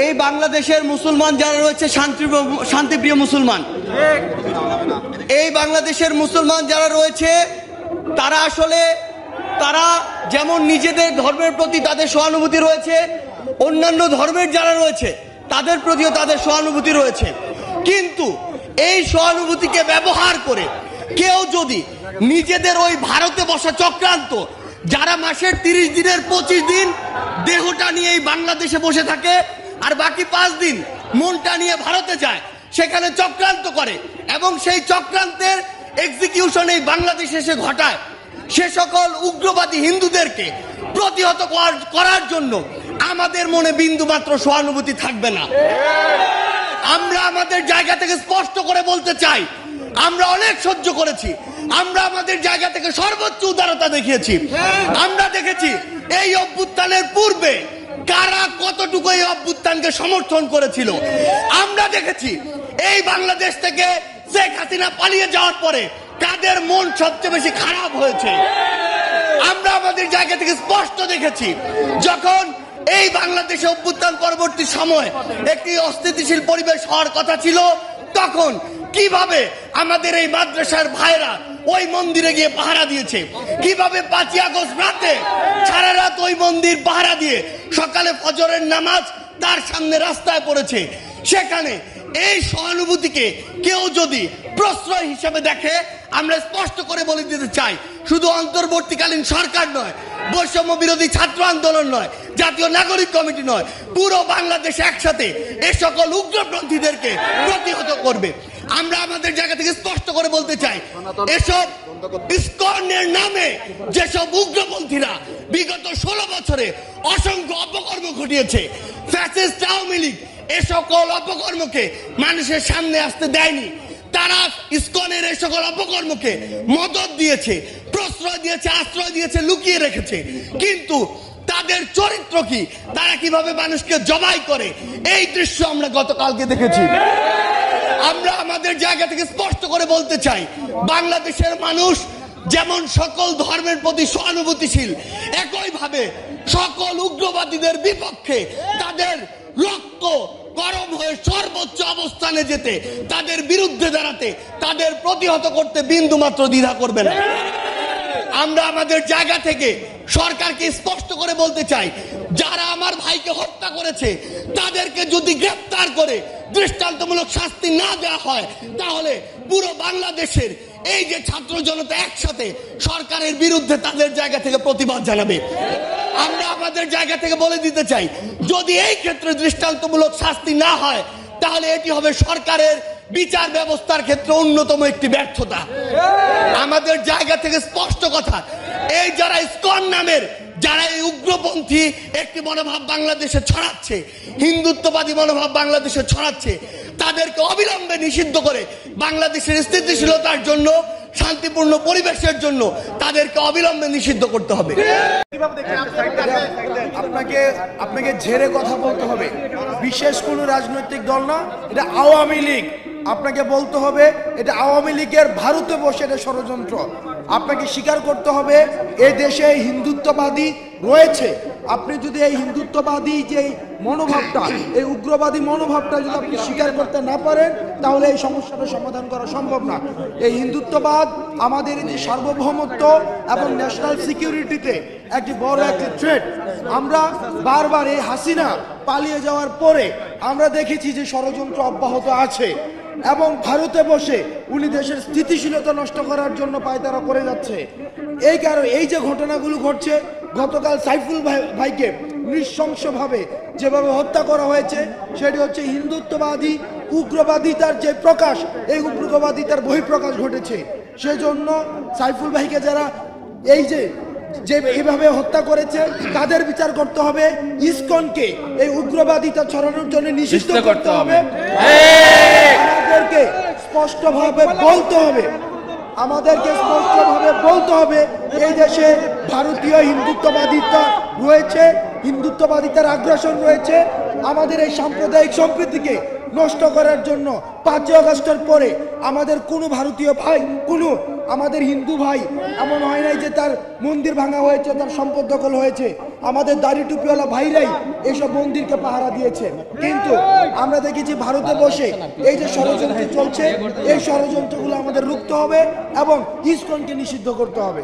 এই বাংলাদেশের মুসলমান যারা রয়েছে শান্তিপ্রিয় মুসলমান, এই বাংলাদেশের মুসলমান যারা রয়েছে তারা আসলে তারা যেমন নিজেদের ধর্মের প্রতি তাদের সহানুভূতি রয়েছে, অন্যান্য ধর্মের যারা রয়েছে তাদের প্রতিও তাদের সহানুভূতি রয়েছে। কিন্তু এই সহানুভূতিকে ব্যবহার করে কেউ যদি নিজেদের ওই ভারতে বসা চক্রান্ত, যারা মাসের 30 দিনের 25 দিন দেহটা নিয়ে এই বাংলাদেশে বসে থাকে আর বাকি 5 দিন মনটা নিয়ে ভারতে যায়, সেখানে চক্রান্ত করে এবং সেই চক্রান্তের এক্সিকিউশন এই বাংলাদেশে এসে ঘটায়, সে সকল উগ্রবাদী হিন্দুদেরকে প্রতিহত করার জন্য আমাদের মনে বিন্দুমাত্র সহানুভূতি থাকবে না। আমরা আমাদের জায়গা থেকে স্পষ্ট করে বলতে চাই, আমরা অনেক সহ্য করেছি, আমরা আমাদের জায়গা থেকে সর্বোচ্চ উদারতা দেখিয়েছি। আমরা দেখেছি এই অভ্যুত্থানের পূর্বে কারা কতটুকু এই অভ্যুত্থানকে সমর্থন করেছিল। আমরা দেখেছি এই বাংলাদেশ থেকে শেখ হাসিনা পালিয়ে যাওয়ার পরে কাদের মন সবচেয়ে বেশি খারাপ হয়েছে। আমরা আমাদের জায়গা থেকে স্পষ্ট দেখেছি যখন এই বাংলাদেশে অভ্যুত্থান পরবর্তী সময় একটি অস্থিতিশীল পরিবেশ হওয়ার কথা ছিল, তখন কিভাবে আমাদের এই মাদ্রাসার ভাইরা ওই মন্দিরে গিয়ে পাহারা দিয়েছে, কিভাবে 5ই আগস্ট রাতে সারা রাত ওই মন্দির পাহারা দিয়ে সকালে ফজরের নামাজ তার সামনে রাস্তায় পড়েছে। সেখানে এই সহানুভূতিকে কেউ যদি প্রশ্রয় হিসেবে দেখে, আমরা স্পষ্ট করে বলে দিতে চাই, শুধু অন্তর্বর্তীকালীন সরকার নয়, বৈষম্য বিরোধী ছাত্র আন্দোলন নয়, জাতীয় নাগরিক কমিটি নয়, পুরো বাংলাদেশ একসাথে এ সকল উগ্রপন্থীদেরকে প্রতিহত করবে। আমরা আমাদের জায়গা থেকে স্পষ্ট করে বলতে চাই, এসব ইসকনের নামে যেসব উগ্রপন্থীরা বিগত 16 বছরে অসংখ্য অপকর্ম ঘটিয়েছে, ফ্যাসিস্ট আওয়ামী লীগ এ সকল অপকর্মকে মানুষের সামনে আসতে দেয়নি। তারা ইসকনের এই সকল অপকর্মকে মদত দিয়েছে, প্রশ্রয় দিয়েছে, আশ্রয় দিয়েছে, লুকিয়ে রেখেছে। কিন্তু তাদের চরিত্র কি, তারা কিভাবে মানুষকে জবাই করে, এই দৃশ্য আমরা গতকালকে দেখেছি। আমরা আমাদের জায়গা থেকে স্পষ্ট করে বলতে চাই, বাংলাদেশের মানুষ যেমন সকল ধর্মের প্রতি সহানুভূতিশীল, একইভাবে সকল উগ্রবাদীদের বিপক্ষে তাদের রক্ত গরম হয়ে সর্বোচ্চ অবস্থানে যেতে, তাদের বিরুদ্ধে দাঁড়াতে, তাদের প্রতিহত করতে বিন্দুমাত্র দ্বিধা করবে না। আমরা আমাদের জায়গা থেকে সরকারকে স্পষ্ট করে বলতে চাই, যারা আমার ভাইকে হত্যা করেছে তাদেরকে যদি গ্রেফতার করে দৃষ্টান্তমূলক শাস্তি না দেওয়া হয়, তাহলে পুরো বাংলাদেশের এই যে ছাত্র জনতা একসাথে সরকারের বিরুদ্ধে তাদের জায়গা থেকে প্রতিবাদ জানাবে। আমরা আমাদের জায়গা থেকে বলে দিতে চাই, যদি এই ক্ষেত্রে দৃষ্টান্তমূলক শাস্তি না হয়, তাহলে এটি হবে সরকারের বিচার ব্যবস্থার ক্ষেত্রে অন্যতম একটি ব্যর্থতা। আমাদের জায়গা থেকে স্পষ্ট কথা, এই যারা ইসকন নামের যারা এই উগ্রপন্থী একটি মনোভাব বাংলাদেশে ছড়াচ্ছে, হিন্দুত্ববাদী মনোভাব বাংলাদেশে ছড়াচ্ছে, তাদেরকে অবিলম্বে নিষিদ্ধ করে বাংলাদেশের স্থিতিশীলতার জন্য, শান্তিপূর্ণ পরিবেশের জন্য তাদেরকে অবিলম্বে নিষিদ্ধ করতে হবে। আপনাকে ঝেড়ে কথা বলতে হবে, বিশেষ কোনো রাজনৈতিক দল না, এটা আওয়ামী লীগ। আপনাকে বলতে হবে এটা আওয়ামী লীগের ভারতে বসে এটা ষড়যন্ত্র। আপনাকে স্বীকার করতে হবে এ দেশে হিন্দুত্ববাদী রয়েছে। আপনি যদি এই হিন্দুত্ববাদী যে মনোভাবটা, এই উগ্রবাদী মনোভাবটা যদি আপনি স্বীকার করতে না পারেন, তাহলে এই সমস্যাটা সমাধান করা সম্ভব না। এই হিন্দুত্ববাদ আমাদের এই যে সার্বভৌমত্ব এবং ন্যাশনাল সিকিউরিটিতে একটি বড় একটি থ্রেট। আমরা বারবার এই হাসিনা পালিয়ে যাওয়ার পরে আমরা দেখেছি যে ষড়যন্ত্র অব্যাহত আছে এবং ভারতে বসে উনি দেশের স্থিতিশীলতা নষ্ট করার জন্য পায়তারা করে যাচ্ছে। এই কারণে এই যে ঘটনাগুলো ঘটছে, গতকাল সাইফুল ভাইকে নৃশংসভাবে যেভাবে হত্যা করা হয়েছে, সেটি হচ্ছে হিন্দুত্ববাদী উগ্রবাদিতার যে প্রকাশ, এই উগ্রবাদিতার বহিঃপ্রকাশ ঘটেছে। সেজন্য সাইফুল ভাইকে যারা এই যে এইভাবে হত্যা করেছে তাদের বিচার করতে হবে। ইসকনকে এই উগ্রবাদিতা ছড়ানোর জন্য নিষিদ্ধ করতে হবে। আমাদেরকে স্পষ্টভাবে বলতে হবে এই দেশে ভারতীয় হিন্দুত্ববাদিতা রয়েছে, হিন্দুত্ববাদিতার আগ্রাসন রয়েছে। আমাদের এই সাম্প্রদায়িক সম্প্রীতিকে নষ্ট করার জন্য 5ই আগস্টের পরে আমাদের কোনো ভারতীয় ভাই, কোনো আমাদের হিন্দু ভাই এমন হয় নাই যে তার মন্দির ভাঙা হয়েছে, তার সম্পদ দখল হয়েছে। আমাদের দাড়ি টুপিওয়ালা ভাইরাই এইসব মন্দিরকে পাহারা দিয়েছে। কিন্তু আমরা দেখেছি ভারতে বসে এই যে ষড়যন্ত্র চলছে, এই ষড়যন্ত্রগুলো আমাদের রুখতে হবে এবং ইসকনকে নিষিদ্ধ করতে হবে।